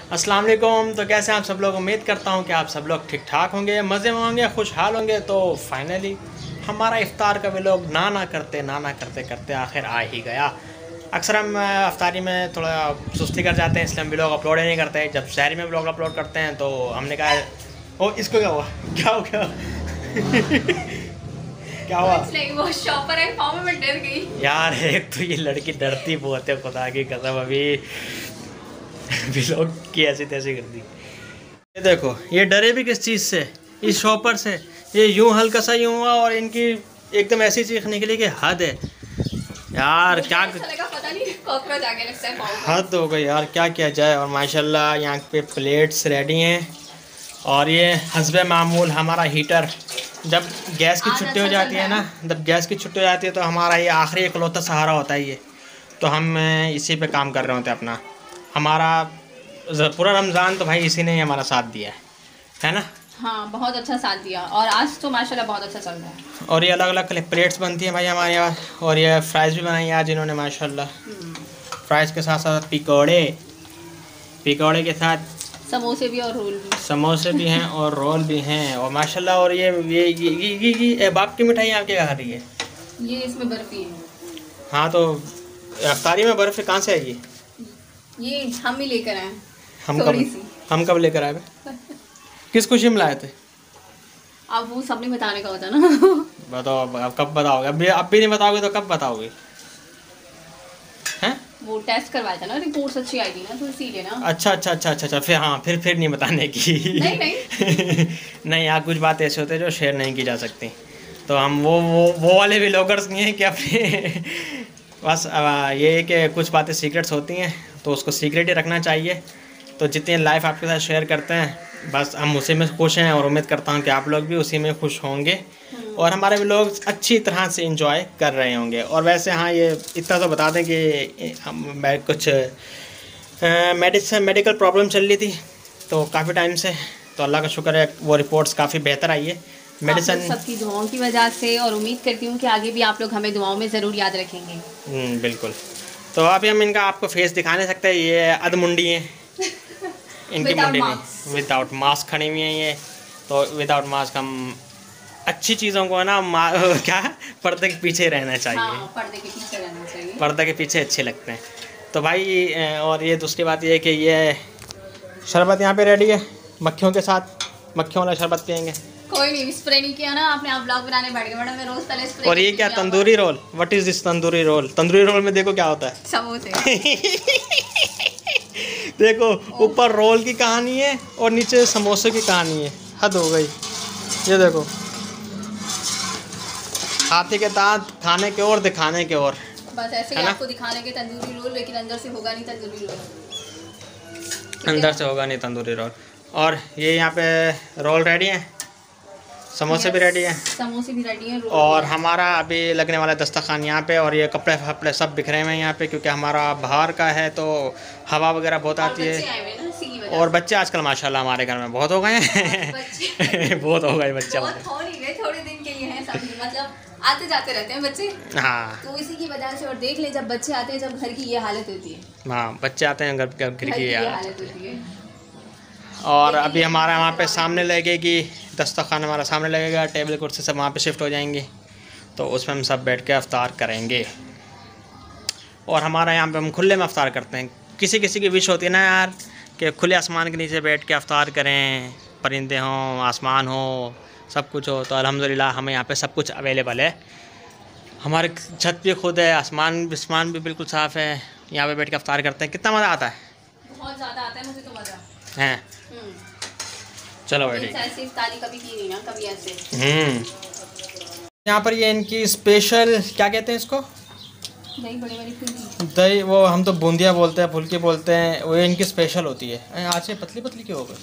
अस्सलाम वालेकुम। तो कैसे आप सब लोग, उम्मीद करता हूँ कि आप सब लोग ठीक ठाक होंगे, मज़े में होंगे, खुशहाल होंगे। तो फाइनली हमारा इफ्तार का व्लॉग ना करते करते आखिर आ ही गया। अक्सर हम अफ्तारी में थोड़ा सुस्ती कर जाते हैं, इसलिए हम व्लॉग अपलोड ही नहीं करते। जब शहरी में व्लॉग अपलोड करते हैं तो हमने कहा ओ इसको क्या हुआ, क्या हो गया क्या हुआ? वो शॉपर है, पाँव में डर गई यार एक तो ये लड़की डरती बहुत है, खुदा की कसम। अभी व्लॉग की ऐसी तैसी कर दी। ये देखो, ये डरे भी किस चीज़ से, इस शॉपर से। ये यूं हल्का सा यूं हुआ और इनकी एकदम ऐसी चीख निकली कि हद है यार। क्या पता नहीं कॉकरोच आगे लगता है, हद हो गई यार, क्या किया जाए। और माशाल्लाह यहाँ पे प्लेट्स रेडी हैं। और ये हस्बे मामूल हमारा हीटर, जब गैस की छुट्टी हो जाती है ना, जब गैस की छुट्टी हो जाती है तो हमारा ये आखिरी इकलौता सहारा होता है ये। तो हम इसी पे काम कर रहे होते हैं अपना। हमारा पूरा रमज़ान तो भाई इसी ने हमारा साथ दिया है ना। हाँ, बहुत अच्छा साथ दिया और आज तो माशाल्लाह बहुत अच्छा चल रहा है। और ये अलग अलग प्लेट्स बनती हैं भाई हमारे यहाँ। और ये फ्राइज़ भी बनाई है आज इन्होंने माशाल्लाह। फ्राइज़ के साथ साथ पकौड़े के साथ समोसे भी और रोल भी। समोसे भी हैं और रोल भी हैं और माशाल्लाह। और ये बाप की मिठाई आपके कहाँ रही है? ये इसमें बर्फी है। हाँ, तो अफ्तारी में बर्फ़ी कहाँ से आएगी? ये हम ही लेकर आए। हम कब लेकर आए? किस खुशी में लाए थे? अब वो सब नहीं बताने का होता ना। बताओ अब कब बताओगे? अब भी नहीं बताओगे तो कब बताओगे? हैं? वो टेस्ट करवाया था ना, रिपोर्ट्स अच्छी आई थी ना, तो इसीलिए ना। अच्छा। फिर हाँ, फिर नहीं बताने की। नहीं नहीं यार, कुछ बात ऐसे होते हैं जो शेयर नहीं की जा सकती। तो हम वो वाले भी व्लॉगर्स नहीं हैं कि अपने बस ये है कि कुछ बातें सीक्रेट्स होती हैं तो उसको सीक्रेट ही रखना चाहिए। तो जितनी लाइफ आपके साथ शेयर करते हैं बस हम उसी में खुश हैं और उम्मीद करता हूँ कि आप लोग भी उसी में खुश होंगे और हमारे भी लोग अच्छी तरह से एंजॉय कर रहे होंगे। और वैसे हाँ, ये इतना तो बता दें कि हम कुछ मेडिकल प्रॉब्लम चल रही थी तो काफ़ी टाइम से, तो अल्लाह का शुक्र है वो रिपोर्ट्स काफ़ी बेहतर आई है मेडिसिन सबकी दुआओं की वजह से। और उम्मीद करती हूँ कि आगे भी आप लोग हमें दुआओं में ज़रूर याद रखेंगे। बिल्कुल। तो अभी हम इनका आपको फेस दिखा नहीं सकते, ये अधमुंडी हैं इनकी मुंडी में विदाउट मास्क खड़ी हुई हैं ये। तो विदाउट मास्क हम अच्छी चीज़ों को ना क्या पर्दे के पीछे रहना चाहिए। हाँ, पर्दे के पीछे रहना चाहिए। पर्दे के पीछे अच्छे लगते हैं। तो भाई और ये दूसरी बात ये है कि ये शरबत यहाँ पे रेडी है मक्खियों के साथ, मक्खियों वाला शरबत पियेंगे। कोई नहीं, स्प्रे नहीं किया ना आपने, आप व्लॉग बनाने बैठ गए। मैडम मैं रोज पहले स्प्रे। और ये क्या tandoori roll? What is this tandoori roll? Tandoori roll में देखो क्या होता है, समोसे। देखो ऊपर रोल की कहानी है और नीचे समोसे की कहानी है। हद हो गई। ये देखो, हाथी के दांत खाने के और दिखाने के और। बस ऐसे ही आपको दिखाने के तंदूरी रोल, लेकिन अंदर से होगा नहीं तंदूरी रोल। अंदर से होगा नहीं तंदूरी रोल। और ये यहाँ पे रोल रेडी है, समोसे भी रेडी हैं, समोसे भी रेडी हैं। और हमारा अभी लगने वाला दस्तरखान यहाँ पे। और ये कपड़े फपड़े सब बिखरे हुए हैं यहाँ पे क्योंकि हमारा बाहर का है तो हवा वगैरह बहुत आती है। और बच्चे आजकल माशाल्लाह हमारे घर में बहुत हो गए हैं। बहुत हो गए बच्चे हमारे। थोड़े दिन के लिए हैं सभी, मतलब आते जाते रहते हैं बच्चे। हाँ, तो इसी की वजह से। और देख ले, जब बच्चे आते हैं, जब घर की ये हालत होती है। हाँ, बच्चे आते हैं घर की हालत होती है। और अभी हमारा वहाँ पे सामने लगेगी दस्तरखान, हमारा सामने लगेगा, टेबल कुर्सी सब वहाँ पे शिफ्ट हो जाएंगी तो उसमें हम सब बैठ के अफ्तार करेंगे। और हमारा यहाँ पे हम खुले में अफ्तार करते हैं। किसी किसी की विश होती है ना यार कि खुले आसमान के नीचे बैठ के अफ्तार करें, परिंदे हों, आसमान हो, सब कुछ हो। तो अल्हम्दुलिल्लाह हमें यहाँ पे सब कुछ अवेलेबल है। हमारे छत भी खुद है, आसमान भी बिल्कुल साफ़ है। यहाँ पे बैठ के अफ्तार करते हैं, कितना मज़ा आता है। बहुत ज़्यादा आता है मुझे तो मज़ा हैं। चलो भाई, कभी की नहीं ना, कभी ऐसे। यहाँ पर ये इनकी स्पेशल क्या कहते हैं इसको, दही बड़ी वाली फुल्की। दही, वो हम तो बूंदिया बोलते हैं, फुल्की बोलते हैं, वो इनकी स्पेशल होती है। आज ये पतली पतली क्यों हो गई?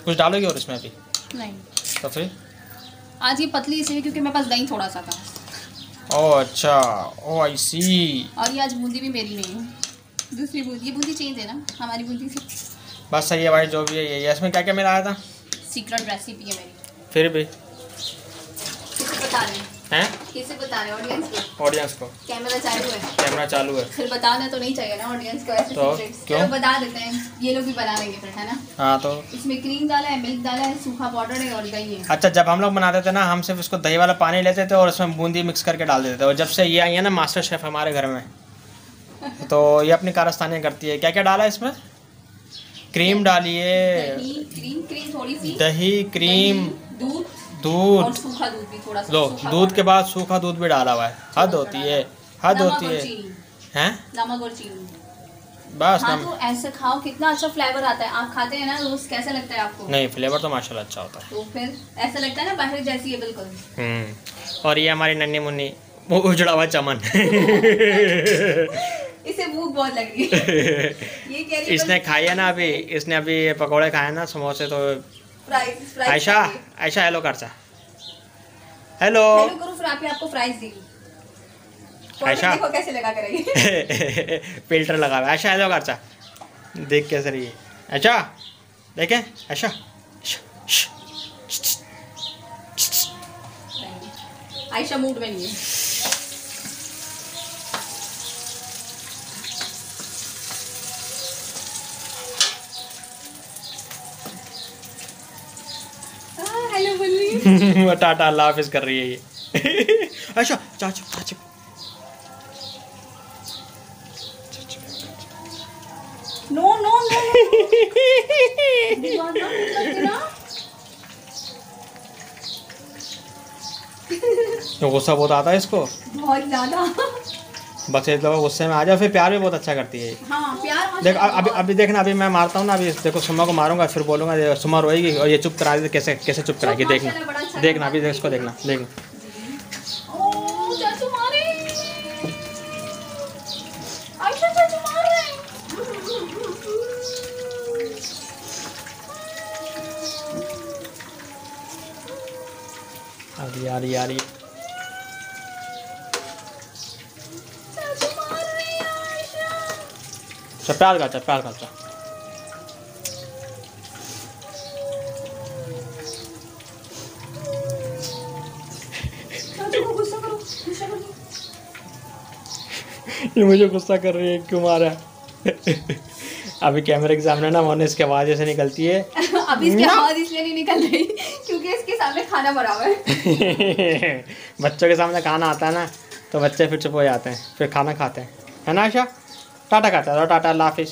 कुछ डालोगे और इसमें अभी? नहीं। तो फिर आज ये पतली इसलिए क्योंकि मेरे पास दही थोड़ा सा था। ओह अच्छा, ओह आई सी। और ये आज बूंदी भी मेरी नहीं है, दूसरी बूंदी। ये बूंदी चेंज है ना हमारी बूंदी से। बस सही है भाई, जो भी है ये। इसमें क्या क्या मेरा आया था? सीक्रेट रेसिपी है मेरी। फिर भी किसी बता दें। हैं? किसे बता रहे ऑडियंस को? ऑडियंस को। कैमरा चालू है। कैमरा चालू है। फिर बताना तो नहीं चाहिए ना ऑडियंस को ऐसे तो सीक्रेट्स। क्यों? चलो बता देते हैं, ये लोग भी बना लेंगे फिर, है ना? हाँ तो इसमें क्रीम डाला है, मिल्क डाला है, सूखा पाउडर है और दही है। अच्छा, जब हम लोग बनाते थे ना, हम सिर्फ इसको दही वाला पानी लेते थे और उसमें बूंदी मिक्स करके डाल देते थे। और जब से ये आई है ना मास्टर शेफ हमारे घर में, तो ये अपनी कारस्तानियाँ करती है। क्या क्या डाला है इसमें? क्रीम डाली है, क्रीम थोड़ी सी, दही, क्रीम, दूध और सूखा दूध भी थोड़ा सा। लो, दूध के बाद सूखा दूध भी डाला हुआ है। हद होती है, हद होती है। हैं? नमक और चीनी बस। हाँ, तो ऐसे खाओ, कितना अच्छा फ्लेवर आता है। आप खाते हैं ना रोज, कैसा लगता है आपको? नहीं, फ्लेवर तो माशाल्लाह अच्छा होता है। तो फिर ऐसा लगता है ना बाहर जैसी है बिल्कुल। और ये हमारी नन्ही मुन्नी वो उजड़ा हुआ चमन इसे भूख बहुत लग रही है। ये कह रही इसने खाई है ना अभी, इसने अभी पकौड़े खाए ना, समोसे। तो आयशा, आयशा हेलो कर सा, हेलो करो, फिर आपको प्राइस दी। आयशा देखो कैसे लगा करेगी। फिल्टर लगा हुआ है। आयशा हेलो कर सा, देख कैसे रही है। अच्छा देखे आयशा, आयशा मूड में नहीं है। हेलो बल्ली। वो टाटा अल्लाह हाफिज कर रही है ये। अच्छा चाचू चाचू नो नो नो तो गुस्सा बहुत आता है इसको, बहुत ज्यादा। बस एक दफा गुस्से में आ जाओ, फिर प्यार भी बहुत अच्छा करती है। हाँ, प्यार। देख अभी देखना, अभी मैं मारता हूँ ना, अभी देखो सुमा को मारूंगा, फिर बोलूंगा सुमा रोएगी और ये चुप करा दे। कैसे कैसे चुप कराएगी, देखना देखना अभी, इसको देखना देखना। ओ चाचू मारे, आयशा चाचू मार रहे हैं। अरे यार यार ये चप्पल का चप्पल का गुस्सा करो, गुस्सा करो। ये मुझे गुस्सा कर रही है, क्यों मारा? अभी कैमरे के सामने ना मोने इसकी आवाज़ ऐसे निकलती है। अभी इसकी आवाज़ इसलिए नहीं निकल रही क्योंकि इसके सामने खाना बना हुआ है। बच्चों के सामने खाना आता है ना, तो बच्चे फिर चुप हो जाते हैं, फिर खाना खाते हैं, है ना आयशा? टाटा करता है, टाटा अल्लाह हाफिज़।